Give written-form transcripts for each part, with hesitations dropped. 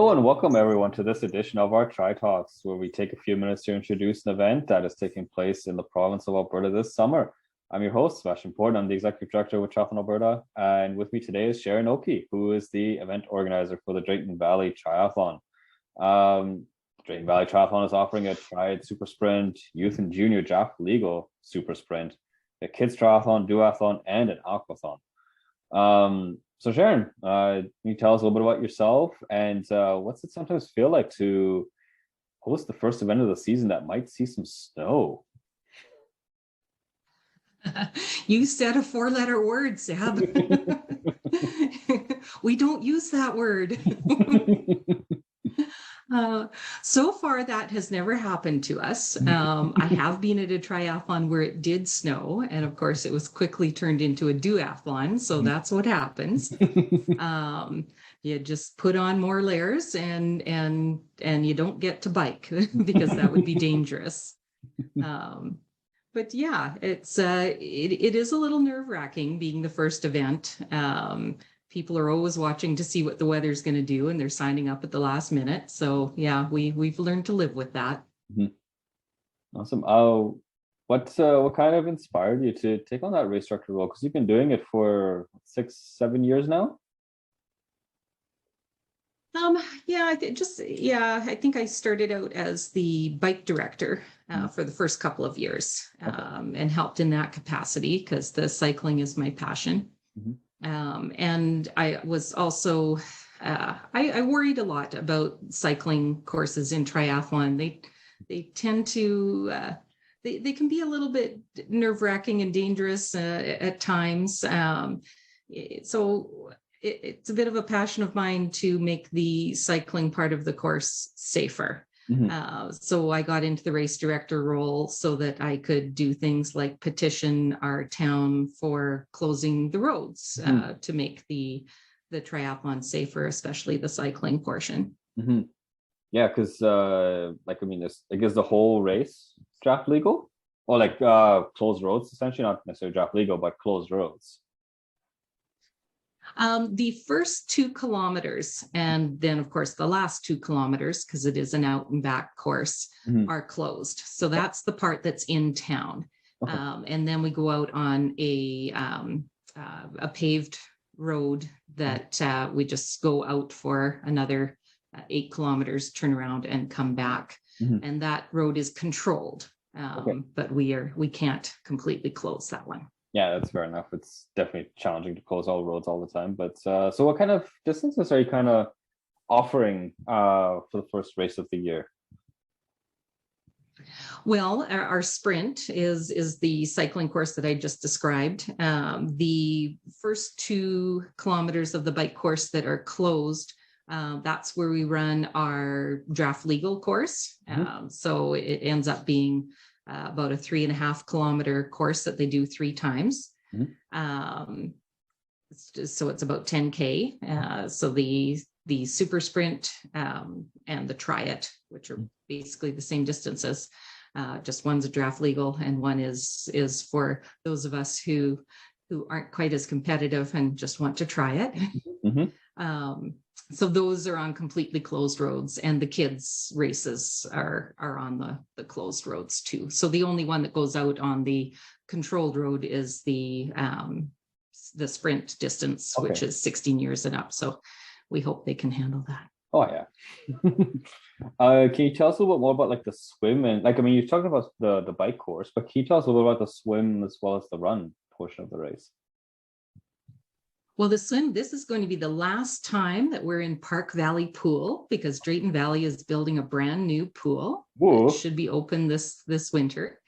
Hello and welcome everyone to this edition of our Tri Talks, where we take a few minutes to introduce an event that is taking place in the province of Alberta this summer. I'm your host, Sebastian Port. I'm the Executive Director with Triathlon Alberta, and with me today is Sharron Oakey, who is the event organizer for the Drayton Valley Triathlon. Drayton Valley Triathlon is offering a Triad Super Sprint, Youth and Junior Draft Legal Super Sprint, a Kids Triathlon, Duathlon, and an Aquathon. So Sharron, can you tell us a little bit about yourself and what's it sometimes feel like to host the first event of the season that might see some snow? You said a four-letter word, Sab. We don't use that word. So far, that has never happened to us. I have been at a triathlon where it did snow, and of course, it was quickly turned into a duathlon. So that's what happens. You just put on more layers, and you don't get to bike because that would be dangerous. But yeah, it is a little nerve-wracking being the first event. People are always watching to see what the weather's going to do, and they're signing up at the last minute. So yeah, we've learned to live with that. Awesome. What kind of inspired you to take on that race director role? Because you've been doing it for 6-7 years now. I think I started out as the bike director for the first couple of years, and helped in that capacity because the cycling is my passion. And I was also, I worried a lot about cycling courses in triathlon. They tend to, they can be a little bit nerve-wracking and dangerous at times. So it's a bit of a passion of mine to make the cycling part of the course safer. So I got into the race director role so that I could do things like petition our town for closing the roads to make the triathlon safer, especially the cycling portion. Yeah, because is the whole race draft legal, or like closed roads? Essentially, not necessarily draft legal, but closed roads. The first 2 kilometers, and then of course the last 2 kilometers, because it is an out and back course, are closed. So that's the part that's in town. And then we go out on a paved road that we just go out for another 8 kilometers, turn around and come back. And that road is controlled, but we can't completely close that one. Yeah, that's fair enough. It's definitely challenging to close all roads all the time. But so what kind of distances are you kind of offering for the first race of the year? Well, our sprint is the cycling course that I just described. The first 2 kilometers of the bike course that are closed, that's where we run our draft legal course. So it ends up being about a 3.5 kilometer course that they do 3 times. So it's about 10K. So the super sprint and the triad, which are basically the same distances, just one's a draft legal and one is for those of us who aren't quite as competitive and just want to try it. So those are on completely closed roads, and the kids' races are on the closed roads too. So the only one that goes out on the controlled road is the sprint distance, which is 16 years and up. So we hope they can handle that. Oh yeah. Can you tell us a little bit more about like the swim and you're talking about the bike course, but can you tell us a little about the swim as well as the run portion of the race? Well, this is going to be the last time that we're in Park Valley Pool, because Drayton Valley is building a brand new pool. It should be open this winter.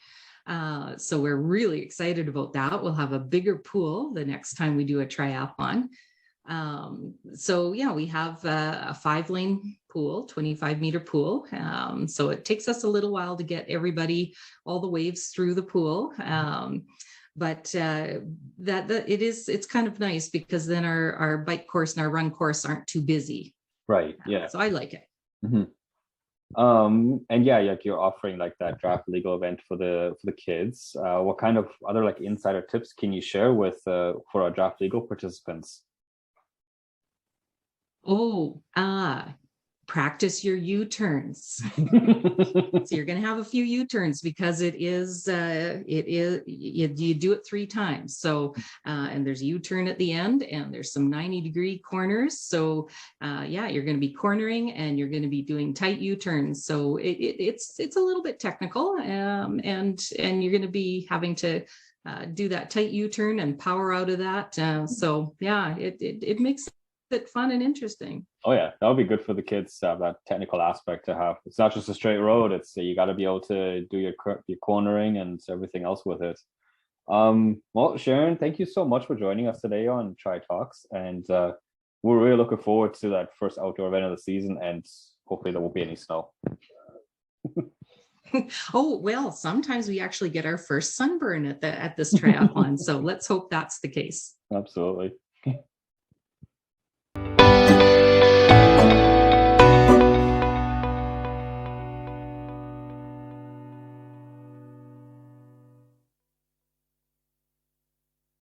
So we're really excited about that. We'll have a bigger pool the next time we do a triathlon. So yeah, we have a 5-lane pool, 25-meter pool. So it takes us a little while to get everybody, all the waves through the pool. But it's kind of nice because then our bike course and our run course aren't too busy. Right. Yeah. So I like it. And yeah, like you're offering like that draft legal event for the kids. What kind of other like insider tips can you share with for our draft legal participants? practice your U-turns. So you're going to have a few U-turns because you do it 3 times. So, and there's a U-turn at the end, and there's some 90-degree corners. So yeah, you're going to be cornering and you're going to be doing tight U-turns. So it's a little bit technical, and you're going to be having to do that tight U-turn and power out of that. So yeah, it makes it fun and interesting. Oh yeah, that would be good for the kids to have that technical aspect to have. It's not just a straight road. It's you got to be able to do your cornering and everything else with it. Well, Sharron, thank you so much for joining us today on Tri Talks, and we're really looking forward to that first outdoor event of the season, and hopefully there won't be any snow. Oh, well, sometimes we actually get our first sunburn at this triathlon. So let's hope that's the case. Absolutely.